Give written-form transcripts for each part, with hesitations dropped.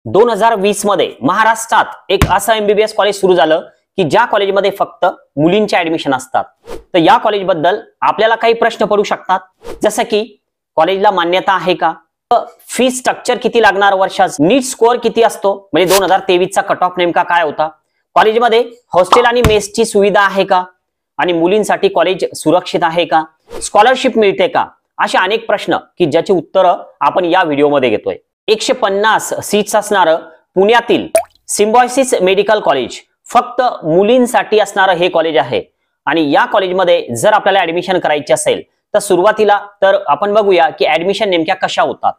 2020 मध्ये महाराष्ट्रात एक असं एमबीबीएस कॉलेज सुरू झालं की ज्या कॉलेजमध्ये फक्त मुलींचे ऍडमिशन असतात। तर या कॉलेजबद्दल आपल्याला काही प्रश्न पडू शकतात, जसं की कॉलेजला मान्यता आहे का, फी स्ट्रक्चर किती लागणार, वर्षाचा नीट स्कोअर किती असतो, म्हणजे 2023 चा कट ऑफ नेमका काय होता, कॉलेजमध्ये हॉस्टेल आणि मेसची सुविधा आहे का, आणि मुलींसाठी कॉलेज सुरक्षित आहे का, स्कॉलरशिप मिळते का, असे अनेक प्रश्न की ज्याची उत्तरं आपण या व्हिडिओमध्ये घेतोय। 150 सीट्स असणारं पुण्यातील सिम्बायोसिस मेडिकल कॉलेज फक्त मुलींसाठी असणारं हे कॉलेज आहे। आणि या कॉलेजमध्ये जर आपल्याला ऍडमिशन करायची असेल तर सुरुवातीला तर आपण बघूया की ऍडमिशन नेमक्या कशा होतात।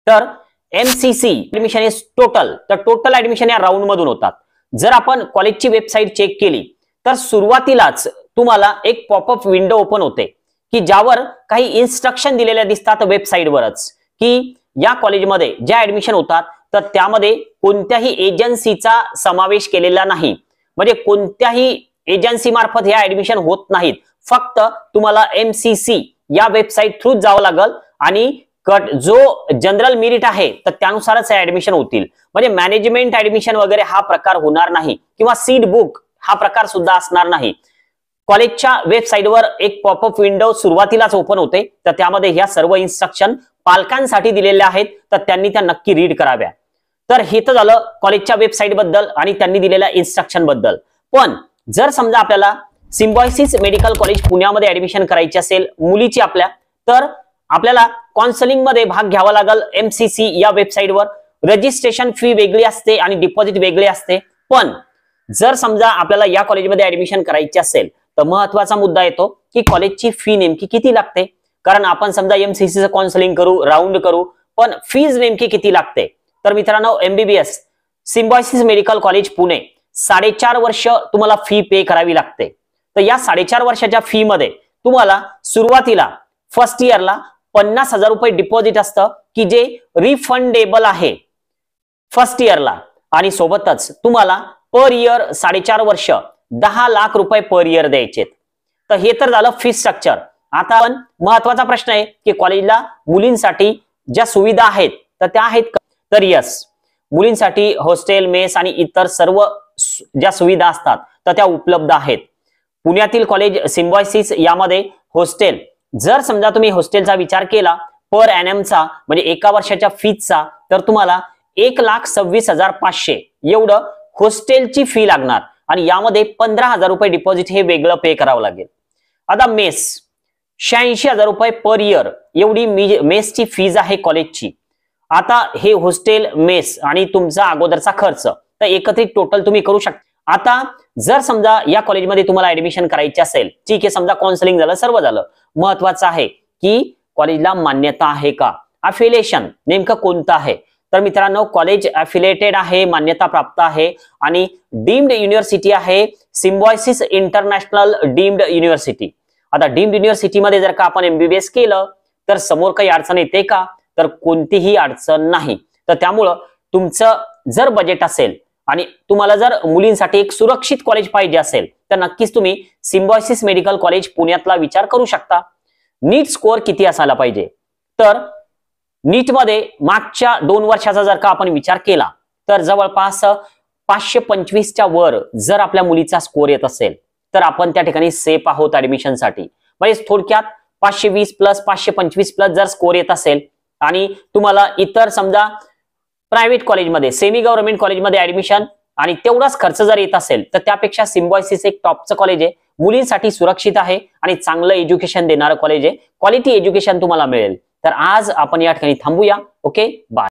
तर एमसीसी ऍडमिशन इज टोटल, तर टोटल ऍडमिशन या राऊंड मधून होतात। जर आपण कॉलेजची वेबसाईट चेक केली तर सुरुवातीलाच तुम्हाला एक पॉपअप विंडो ओपन होते की ज्यावर काही इन्स्ट्रक्शन दिलेल्या दिसतात वेबसाईटवरच, की या कॉलेजमध्ये ज्या ऍडमिशन होतात तर त्यामध्ये कोणत्याही एजन्सीचा समावेश केलेला नाही, म्हणजे कोणत्याही एजन्सी मार्फत ह्या ऍडमिशन होत नाहीत। फक्त तुम्हाला एमसीसी या वेबसाईट थ्रू जावं लागल आणि जो जनरल मेरिट आहे तर त्यानुसारच ऍडमिशन होतील, म्हणजे मॅनेजमेंट ऍडमिशन वगैरे हा प्रकार होणार नाही, किंवा सीट बुक हा प्रकार सुद्धा असणार नाही। कॉलेजच्या वेबसाईटवर एक पॉपअप विंडो सुरुवातीलाच ओपन होते, तर त्यामध्ये ह्या सर्व इन्स्ट्रक्शन पालकांसाठी दिलेल्या आहेत, तर त्यांनी त्या नक्की रीड कराव्या। तर हे तर झालं कॉलेजच्या वेबसाईट बद्दल आणि त्यांनी दिलेल्या इन्स्ट्रक्शन बद्दल। पण जर समजा आपल्याला सिम्बायोसिस मेडिकल कॉलेज पुण्यामध्ये ऍडमिशन करायची असेल मुलीची आपल्या, तर आपल्याला काउन्सिलिंग मध्ये भाग घ्यावा लागेल एमसीसी या वेबसाईटवर। रजिस्ट्रेशन फी वेगळी असते आणि डिपॉझिट वेगळे असते। पण जर समजा आपल्याला या कॉलेजमध्ये ऍडमिशन करायची असेल तर महत्वाचा मुद्दा येतो की कॉलेजची फी नेमकी किती लागते, कारण आपण समजा एमसीसीचं काउन्सिलिंग करू, राऊंड करू, पण फीज नेमकी किती लागते। तर मित्रांनो, MBBS symbiosis medical college Pune 4.5 वर्ष तुम्हाला फी पे करावी लागते। तर या 4.5 वर्षाच्या फी मध्ये तुम्हाला सुरुवातीला फर्स्ट इयरला 50,000 रुपये डिपॉझिट असतं, की जे रिफंडेबल आहे फर्स्ट इयरला, आणि सोबतच तुम्हाला पर इयर 4.5 वर्ष 10 लाख रुपये पर इयर द्यायचे। तर हे तर झालं फी स्ट्रक्चर। आता आपण महत्वाचा प्रश्न आहे की कॉलेजला मुलींसाठी ज्या सुविधा आहेत तर त्या आहेत का, तर यस, मुलींसाठी हॉस्टेल, मेस आणि इतर सर्व ज्या सुविधा असतात तर त्या उपलब्ध आहेत। पुण्यातील कॉलेज सिम्बायोसिस यामध्ये हॉस्टेल, जर समजा तुम्ही हॉस्टेलचा विचार केला पर एनएमचा, म्हणजे एका वर्षाच्या फीचा, तर तुम्हाला 1,26,500 एवढं हॉस्टेलची फी लागणार, आणि यामध्ये 15,000 रुपये डिपॉझिट हे वेगळं पे करावं लागेल। आता मेस 86,000 रुपये पर इयर एवढी मेसची फीज आहे कॉलेजची। आता हे हॉस्टेल, मेस आणि तुमचा अगोदरचा खर्च, तर एकत्रित टोटल तुम्ही करू शकता। आता जर समजा या कॉलेजमध्ये तुम्हाला ऍडमिशन करायची असेल, ठीक आहे, समजा काउन्सिलिंग झालं, सर्व झालं, महत्वाचं आहे की कॉलेजला मान्यता आहे का, अफिलिएशन नेमकं कोणतं आहे। तर मित्रांनो, कॉलेज अफिलिएटेड आहे, मान्यता प्राप्त आहे आणि डीम्ड युनिव्हर्सिटी आहे, सिम्बायोसिस इंटरनॅशनल डीम्ड युनिव्हर्सिटी। आता डीम्ड युनिव्हर्सिटी मध्ये जर का आपण एमबीबीएस केलं तर समोर काही अडचण येते का, तर कोणतीही अडचण नाही। तर त्यामुळं तुमचं जर बजेट असेल आणि तुम्हाला जर मुलींसाठी एक सुरक्षित कॉलेज पाहिजे असेल तर नक्कीच तुम्ही सिम्बायोसिस मेडिकल कॉलेज पुण्यातला विचार करू शकता। नीट स्कोअर किती असायला पाहिजे, तर नीट मध्ये मागच्या 2 वर्षाचा जर का आपण विचार केला तर जवळपास 525च्या वर जर आपल्या मुलीचा स्कोअर येत असेल तर आपण त्या ठिकाणी सेफ आहोत ऍडमिशनसाठी। म्हणजे थोडक्यात 520 प्लस 525 प्लस जर स्कोअर येत असेल आणि तुम्हाला इतर समजा प्रायव्हेट कॉलेजमध्ये, सेमी गव्हर्नमेंट कॉलेजमध्ये ऍडमिशन आणि तेवढाच खर्च जर येत असेल तर त्यापेक्षा सिम्बायोसिस एक टॉपचं कॉलेज आहे, मुलींसाठी सुरक्षित आहे आणि चांगलं एज्युकेशन देणारं कॉलेज आहे, क्वालिटी एज्युकेशन तुम्हाला मिळेल। तर आज आपण या ठिकाणी थांबूया। Okay, bye.